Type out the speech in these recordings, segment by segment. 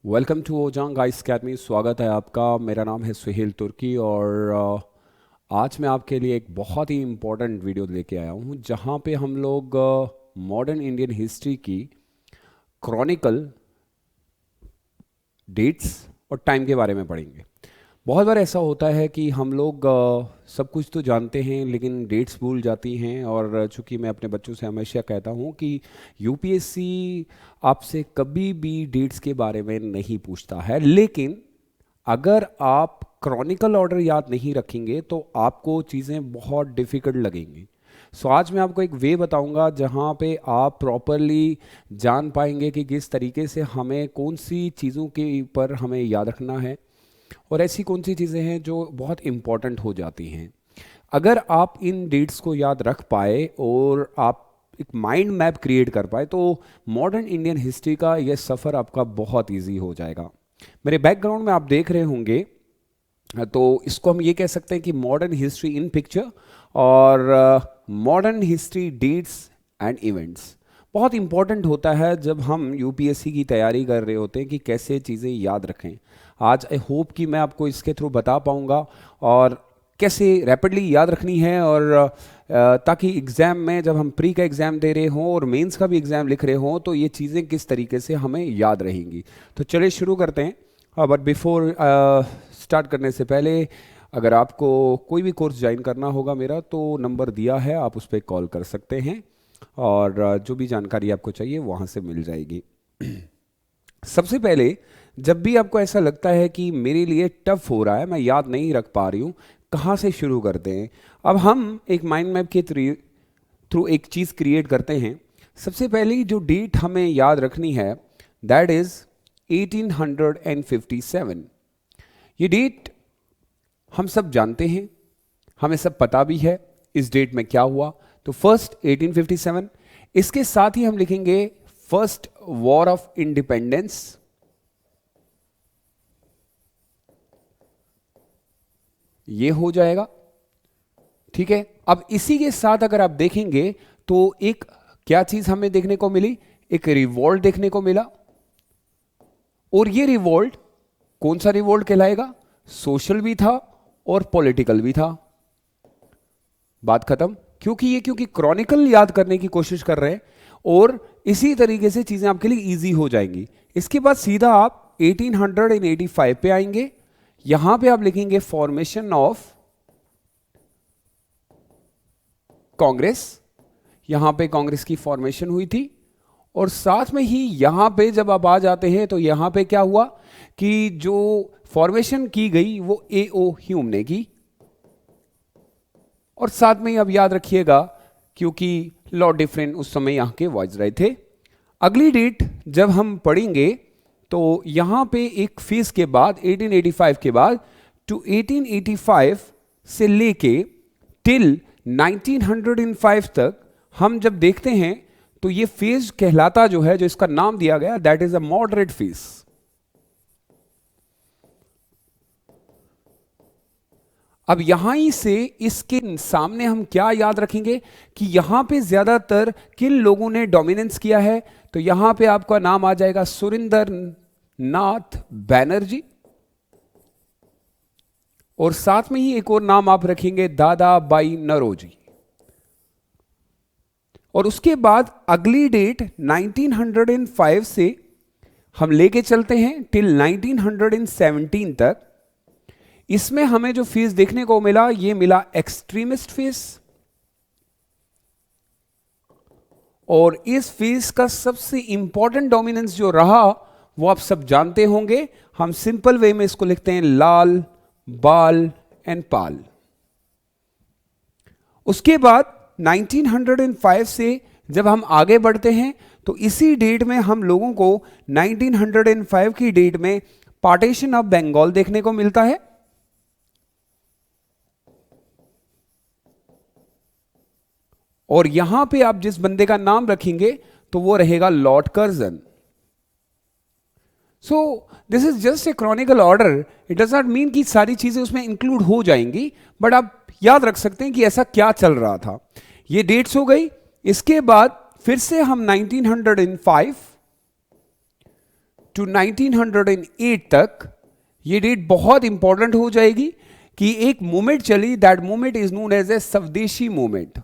Welcome to ओजांग guys academy. स्वागत है आपका। मेरा नाम है सुहेल तुर्की और आज मैं आपके लिए एक बहुत ही इम्पोर्टेंट वीडियो लेके आया हूँ जहाँ पे हम लोग मॉडर्न इंडियन हिस्ट्री की क्रॉनिकल डेट्स और टाइम के बारे में पढ़ेंगे। बहुत बार ऐसा होता है कि हम लोग सब कुछ तो जानते हैं लेकिन डेट्स भूल जाती हैं। और चूंकि मैं अपने बच्चों से हमेशा कहता हूँ कि यूपीएससी आपसे कभी भी डेट्स के बारे में नहीं पूछता है, लेकिन अगर आप क्रॉनिकल ऑर्डर याद नहीं रखेंगे तो आपको चीज़ें बहुत डिफ़िकल्ट लगेंगी। सो आज मैं आपको एक वे बताऊंगा जहां पे आप प्रॉपरली जान पाएंगे कि किस तरीके से हमें कौन सी चीज़ों के ऊपर हमें याद रखना है और ऐसी कौन सी चीज़ें हैं जो बहुत इम्पॉर्टेंट हो जाती हैं। अगर आप इन डेट्स को याद रख पाए और आप एक माइंड मैप क्रिएट कर पाए तो मॉडर्न इंडियन हिस्ट्री का यह सफ़र आपका बहुत इजी हो जाएगा। मेरे बैकग्राउंड में आप देख रहे होंगे, तो इसको हम ये कह सकते हैं कि मॉडर्न हिस्ट्री इन पिक्चर और modern history dates and events. बहुत इंपॉर्टेंट होता है जब हम यूपीएससी की तैयारी कर रहे होते हैं कि कैसे चीज़ें याद रखें। आज आई होप कि मैं आपको इसके थ्रू बता पाऊंगा और कैसे रैपिडली याद रखनी है और ताकि एग्ज़ाम में जब हम प्री का एग्ज़ाम दे रहे हों और मेंस का भी एग्ज़ाम लिख रहे हों तो ये चीज़ें किस तरीके से हमें याद रहेंगी। तो चलिए शुरू करते हैं। बट बिफोर स्टार्ट करने से पहले अगर आपको कोई भी कोर्स ज्वाइन करना होगा मेरा तो नंबर दिया है, आप उस पर कॉल कर सकते हैं और जो भी जानकारी आपको चाहिए वहाँ से मिल जाएगी। सबसे पहले जब भी आपको ऐसा लगता है कि मेरे लिए टफ हो रहा है, मैं याद नहीं रख पा रही हूँ, कहाँ से शुरू करते हैं। अब हम एक माइंड मैप के थ्रू एक चीज़ क्रिएट करते हैं। सबसे पहले जो डेट हमें याद रखनी है दैट इज़ 1857। ये डेट हम सब जानते हैं, हमें सब पता भी है इस डेट में क्या हुआ। तो फर्स्ट 1857, इसके साथ ही हम लिखेंगे फर्स्ट वॉर ऑफ इंडिपेंडेंस। ये हो जाएगा, ठीक है। अब इसी के साथ अगर आप देखेंगे तो एक क्या चीज हमें देखने को मिली, एक रिवोल्ट देखने को मिला। और ये रिवोल्ट कौन सा रिवोल्ट कहलाएगा? सोशल भी था और पॉलिटिकल भी था। बात खत्म। क्योंकि क्रॉनिकल याद करने की कोशिश कर रहे हैं और इसी तरीके से चीजें आपके लिए इजी हो जाएंगी। इसके बाद सीधा आप 1885 पे आएंगे। यहां पे आप लिखेंगे फॉर्मेशन ऑफ कांग्रेस। यहां पे कांग्रेस की फॉर्मेशन हुई थी और साथ में ही यहां पे जब आप आ जाते हैं तो यहां पे क्या हुआ कि जो फॉर्मेशन की गई वो A.O. ह्यूम ने की। और साथ में ही आप याद रखिएगा क्योंकि लॉर्ड डिफरेंट उस समय यहां के वाइसराय थे। अगली डेट जब हम पढ़ेंगे तो यहां पे एक फेज के बाद 1885 के बाद टू 1885 से लेके टिल 1905 तक हम जब देखते हैं तो ये फेज कहलाता जो है, जो इसका नाम दिया गया that is a moderate phase. अब यहां ही से इसके सामने हम क्या याद रखेंगे कि यहां पे ज्यादातर किन लोगों ने डोमिनेंस किया है। तो यहां पे आपका नाम आ जाएगा सुरेंद्र नाथ बैनर्जी और साथ में ही एक और नाम आप रखेंगे दादा बाई नौरोजी। और उसके बाद अगली डेट 1905 से हम लेके चलते हैं टिल 1917 तक। इसमें हमें जो फेज देखने को मिला ये मिला एक्सट्रीमिस्ट फेज। और इस फेज का सबसे इंपॉर्टेंट डोमिनेंस जो रहा वो आप सब जानते होंगे। हम सिंपल वे में इसको लिखते हैं लाल, बाल एंड पाल। उसके बाद 1905 से जब हम आगे बढ़ते हैं तो इसी डेट में हम लोगों को 1905 की डेट में पार्टीशन ऑफ बंगाल देखने को मिलता है। और यहां पे आप जिस बंदे का नाम रखेंगे तो वो रहेगा Lord Curzon. So this is just a Chronicle order. It does not mean कि सारी चीजें उसमें इंक्लूड हो जाएंगी, बट आप याद रख सकते हैं कि ऐसा क्या चल रहा था। ये डेट्स हो गई। इसके बाद फिर से हम 1905 टू 1908 तक, ये डेट बहुत इंपॉर्टेंट हो जाएगी कि एक मूवमेंट चली, that movement is known as a Swadeshi movement.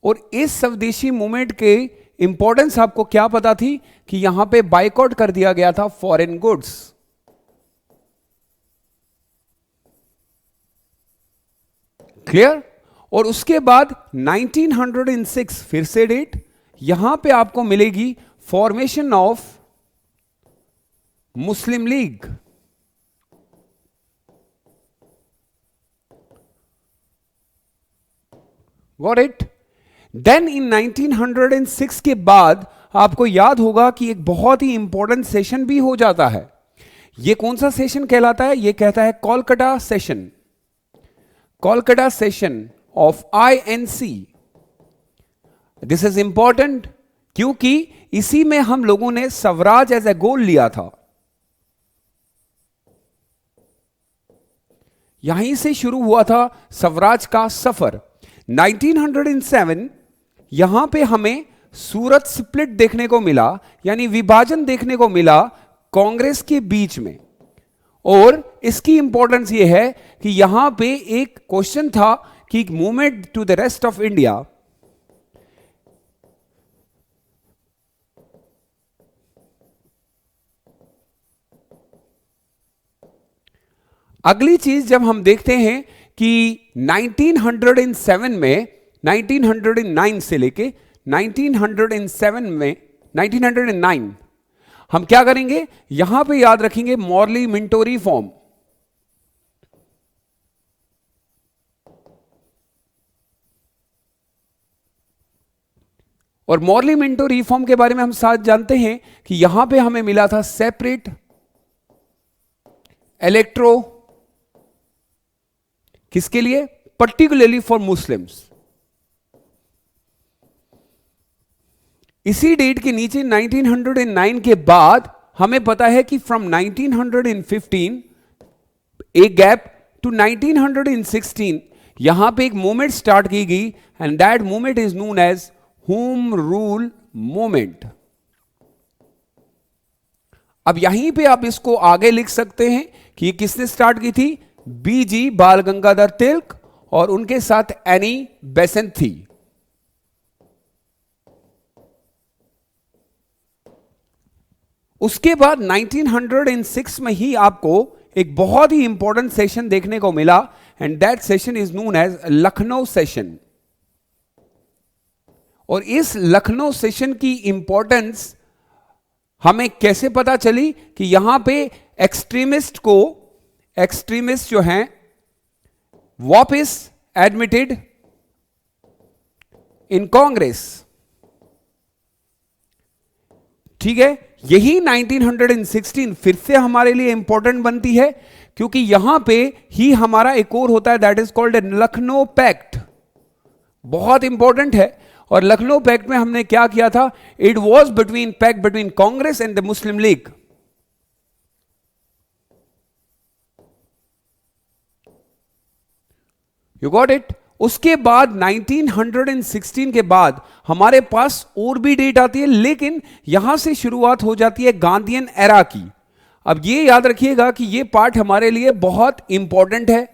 और इस स्वदेशी मूवमेंट के इंपॉर्टेंस आपको क्या पता थी कि यहां पे बाइकआउट कर दिया गया था फॉरेन गुड्स। क्लियर? और उसके बाद 1906 फिर से डेट, यहां पे आपको मिलेगी formation of Muslim League. Got it? Then in 1906 के बाद आपको याद होगा कि एक बहुत ही इंपॉर्टेंट सेशन भी हो जाता है। यह कौन सा सेशन कहलाता है? यह कहता है Kolkata session, Kolkata session of INC। This is important क्योंकि इसी में हम लोगों ने स्वराज एज ए गोल लिया था। यहीं से शुरू हुआ था स्वराज का सफर। 1907 यहां पे हमें सूरत स्प्लिट देखने को मिला, यानी विभाजन देखने को मिला कांग्रेस के बीच में। और इसकी इंपॉर्टेंस यह है कि यहां पे एक क्वेश्चन था कि movement to the rest of India, अगली चीज जब हम देखते हैं कि 1907 में, 1909 से लेके 1907 में, 1909 हम क्या करेंगे? यहां पे याद रखेंगे मॉर्ली मिंटो रिफॉर्म। और मॉर्ली मिंटो रिफॉर्म के बारे में हम साथ जानते हैं कि यहां पे हमें मिला था सेपरेट इलेक्ट्रो, किसके लिए? Particularly for Muslims. इसी डेट के नीचे 1909 के बाद हमें पता है कि फ्रॉम 1915 एक गैप टू 1916 यहां पे एक मूवमेंट स्टार्ट की गई, and that movement is known age home rule movement. अब यहीं पे आप इसको आगे लिख सकते हैं कि ये किसने स्टार्ट की थी? BG बाल गंगाधर तिलक और उनके साथ एनी बेसेंट थी। उसके बाद 1906 में ही आपको एक बहुत ही इंपॉर्टेंट सेशन देखने को मिला, and that session is known as Lucknow session. और इस लखनऊ सेशन की इंपॉर्टेंस हमें कैसे पता चली कि यहां पे एक्सट्रीमिस्ट जो हैं वापस एडमिटेड इन कांग्रेस। ठीक है, यही 1916 फिर से हमारे लिए इंपॉर्टेंट बनती है क्योंकि यहां पे ही हमारा एक और होता है, that is called Lucknow pact. बहुत इंपॉर्टेंट है। और लखनऊ पैक्ट में हमने क्या किया था? It was pact between Congress and the Muslim League. You got it? उसके बाद 1916 के बाद हमारे पास और भी डेट आती है, लेकिन यहां से शुरुआत हो जाती है गांधीयन एरा की। अब ये याद रखिएगा कि ये पार्ट हमारे लिए बहुत इंपॉर्टेंट है।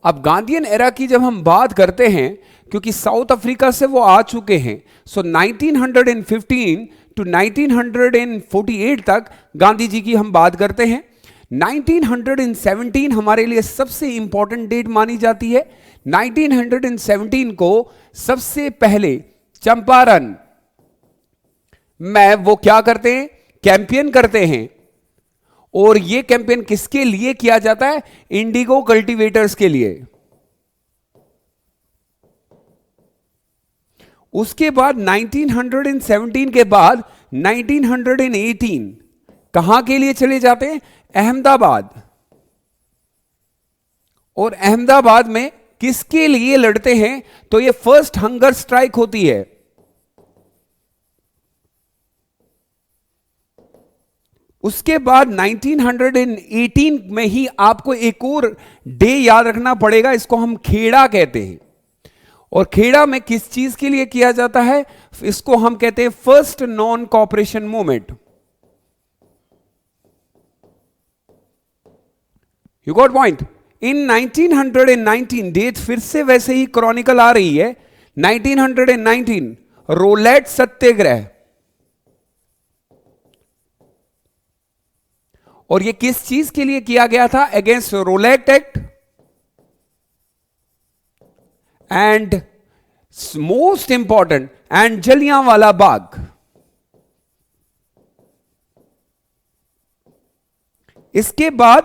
अब गांधीयन एरा की जब हम बात करते हैं, क्योंकि साउथ अफ्रीका से वो आ चुके हैं, सो 1915 टू 1948 तक गांधी जी की हम बात करते हैं। 1917 हमारे लिए सबसे इंपॉर्टेंट डेट मानी जाती है। 1917 को सबसे पहले चंपारण में वो क्या करते हैं? कैंपेन करते हैं। और ये कैंपेन किसके लिए किया जाता है? इंडिगो कल्टीवेटर्स के लिए। उसके बाद 1917 के बाद 1918 कहां के लिए चले जाते हैं? अहमदाबाद। और अहमदाबाद में किसके लिए लड़ते हैं? तो ये फर्स्ट हंगर स्ट्राइक होती है। उसके बाद 1918 में ही आपको एक और डे याद रखना पड़ेगा, इसको हम खेड़ा कहते हैं। और खेड़ा में किस चीज के लिए किया जाता है? इसको हम कहते हैं first non cooperation movement. You got point? In 1919 date फिर से वैसे ही क्रॉनिकल आ रही है, 1919 रोलेट सत्याग्रह। और ये किस चीज के लिए किया गया था? Against Rowlatt Act and most important and Jallianwala Bagh. इसके बाद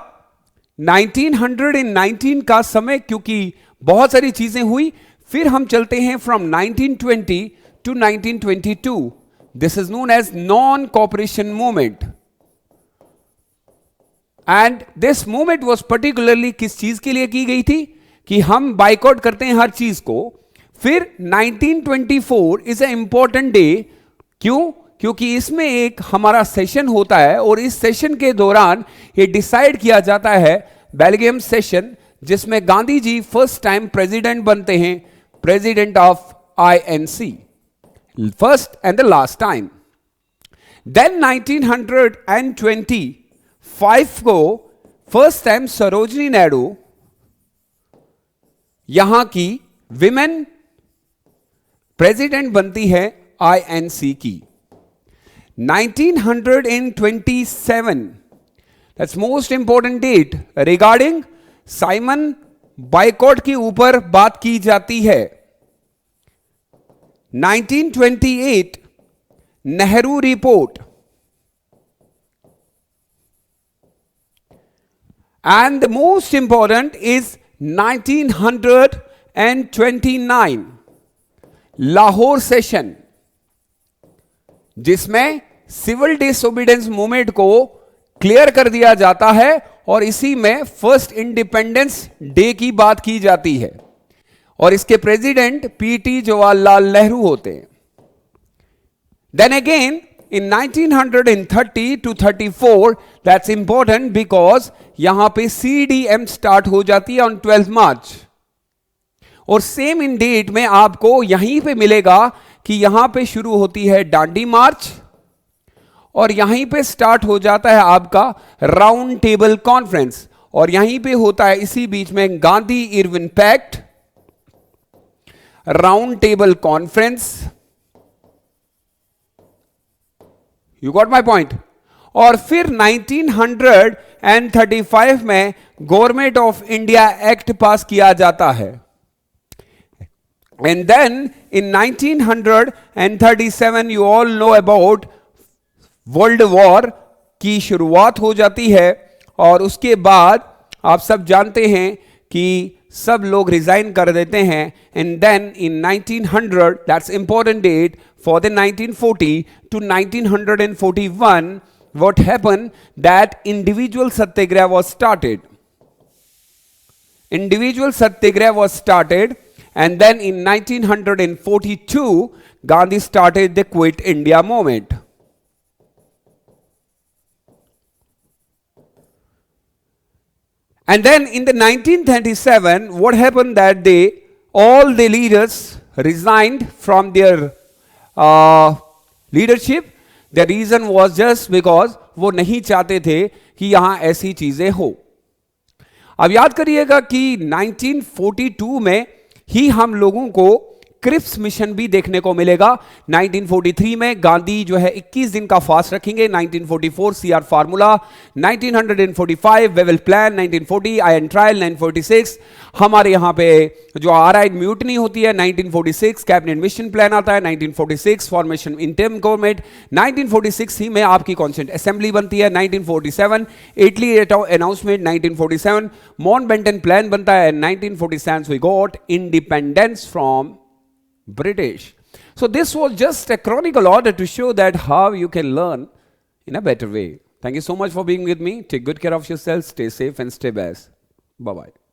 1919 का समय, क्योंकि बहुत सारी चीजें हुई, फिर हम चलते हैं from 1920 to 1922। This is known as non cooperation movement. And this movement was particularly किस चीज के लिए की गई थी? कि हम बाइकआउट करते हैं हर चीज को। फिर 1924 इज ए इंपॉर्टेंट डे। क्यों? क्योंकि इसमें एक हमारा सेशन होता है और इस सेशन के दौरान ये डिसाइड किया जाता है, बेल्जियम सेशन, जिसमें Gandhi ji first time president बनते हैं, president of INC, first and the last time. Then 1925 को फर्स्ट टाइम सरोजिनी नायडू यहां की विमेन प्रेसिडेंट बनती है आईएनसी की। 1927, that's most important date, regarding Simon boycott के ऊपर बात की जाती है। 1928 Nehru report, and the most important is 1929 Lahore session, जिसमें सिविल डिसोबीडियंस मूवमेंट को क्लियर कर दिया जाता है और इसी में फर्स्ट इंडिपेंडेंस डे की बात की जाती है और इसके प्रेसिडेंट पीटी जवाहरलाल नेहरू होते हैं। Then again in 1930 to 34, that's important because यहां पे CDM स्टार्ट हो जाती है ऑन 12 मार्च। और सेम इन डेट में आपको यहीं पे मिलेगा कि यहां पे शुरू होती है डांडी मार्च और यहीं पे स्टार्ट हो जाता है आपका राउंड टेबल कॉन्फ्रेंस और यहीं पे होता है इसी बीच में Gandhi Irwin pact, round table conference. You got my point? और फिर 1935 में government of India act pass किया जाता है and then in 1937 you all know about world war की शुरुआत हो जाती है और उसके बाद आप सब जानते हैं कि सब लोग रिजाइन कर देते हैं and then in 1900, that's important date for the 1940 to 1941, what happened that individual satyagraha was started. Individual satyagraha was started and then in 1942 Gandhi started the Quit India movement. And then in the 1937 what happened that all the leaders resigned from their leadership. The reason was just because वो नहीं चाहते थे कि यहां ऐसी चीजें हो। अब याद करिएगा कि 1942 में ही हम लोगों को क्रिप्स मिशन भी देखने को मिलेगा। 1943 में गांधी जो है 21 दिन का फास्ट रखेंगे, 1944 CR formula, 1945 Wavell plan, 1940 iron trial, 1946 हमारे यहां पे जो आरआई म्यूटनी होती है, 1946 कैबिनेट मिशन प्लान आता है, 1946 फॉर्मेशन इंटरिम गवर्नमेंट, 1946 ही में आपकी कॉन्स्टिट्यूएंट असेंबली बनती है, 1947 इटली अनाउंसमेंट, 1947 माउंटबेटन प्लान बनता है, 1947 we got independence from British. So this was just a chronicle order to show that how you can learn in a better way. Thank you so much for being with me. Take good care of yourself, stay safe and stay best. Bye-bye.